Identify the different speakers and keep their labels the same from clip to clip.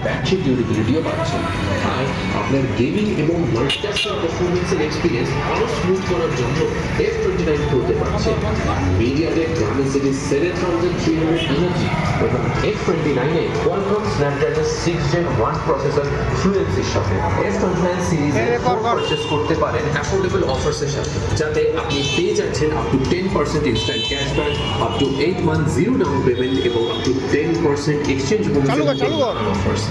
Speaker 1: Battery ডিউরেবিলিটিও পাচ্ছেন। আর আপনার gaming এবং মাল্টিটাস্কিং পারফরমেন্সের এক্সপিরিয়েন্স আরও স্মুথ করার জন্য F29 Pro-তে পাচ্ছেন মিডিয়াটেক Dimensity 7300 এনার্জি এবং F29-এ Qualcomm Snapdragon 6 Gen 1 প্রসেসর ফ্লুয়েন্সির সাথে F29 সিরিজে পারচেস করতে পারেন অ্যাফোর্ডেবল অফার্সের সাথে, যাতে আপনি পেয়ে যাচ্ছেন up to 10% instant cashback, up to 8 month zero down payment এবং আপ টু 10% এক্সচেঞ্জ বোনাসের অফার্স।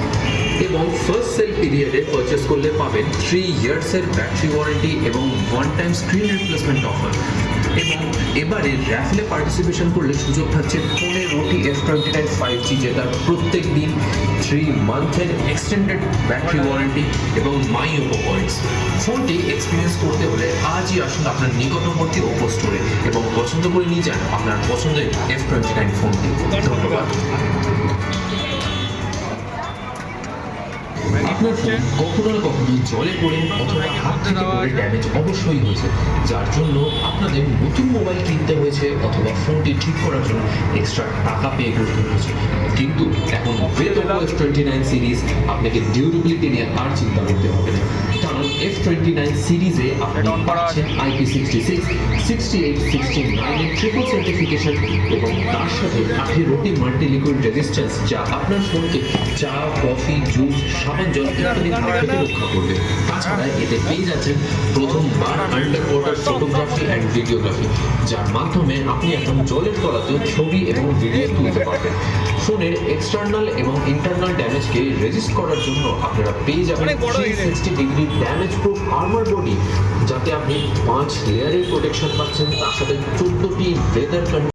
Speaker 1: এবং ফার্স্ট সেল পিরিয়ডে পারচেস করলে পাবেন 3 ইয়ার্সের ব্যাটারি ওয়ারেন্টি এবং one time screen replacement offer. এবং এবারে র্যাফেলে পার্টিসিপেশন করলে সুযোগ থাকছে 15টি F29 5G জেতার, প্রত্যেক দিন 3 মান্থের এক্সটেন্ডেড ব্যাটারি ওয়ারেন্টি এবং মাই ওপো পয়েন্টস। ফোনটি এক্সপিরিয়েন্স করতে হলে আজই আসুন আপনার নিকটবর্তী ওপো স্টোরে এবং পছন্দ করে নিয়ে যান আপনার পছন্দের F29 ফোনটি। ধন্যবাদ। আপনার ফোন কখনো না কখনো জলে পড়ে অথবা হাত থেকে পড়ে ড্যামেজ অবশ্যই হয়েছে, যার জন্য আপনাদের নতুন মোবাইল কিনতে হয়েছে অথবা ফোনটি ঠিক করার জন্য এক্সট্রা টাকা পে করতে হয়েছে। কিন্তু এখন উইথ ওপো F29 সিরিজ আপনাকে ডিউরেবিলিটি নিয়ে আর চিন্তা করতে হবে না, কারণ F29 সিরিজে আপনি পাচ্ছেন IP66, 68, 69 এর ট্রিপল সার্টিফিকেশন এবং তার সাথে 18টি মাল্টি লিকুইড রেজিস্ট্যান্স, যা আপনার ফোনকে চা, কফি, জুস, সাবান জল ইত্যাদি থেকে রক্ষা করবে। তাছাড়া এতে পেয়ে যাচ্ছেন প্রথমবার under water photography and videography, যার মাধ্যমে আপনি এখন জলের তলাতেও ছবি এবং ভিডিও তুলতে পারবেন। ফোনের এক্সটার্নাল এবং ইন্টারনাল ড্যামেজকে রেজিস্ট করার জন্য আপনারা পেয়ে যাবেন 360 degree damage proof armour body, যাতে আপনি 5 লেয়ারের প্রোটেকশন পাচ্ছেন, তার সাথে 14টি ওয়েদার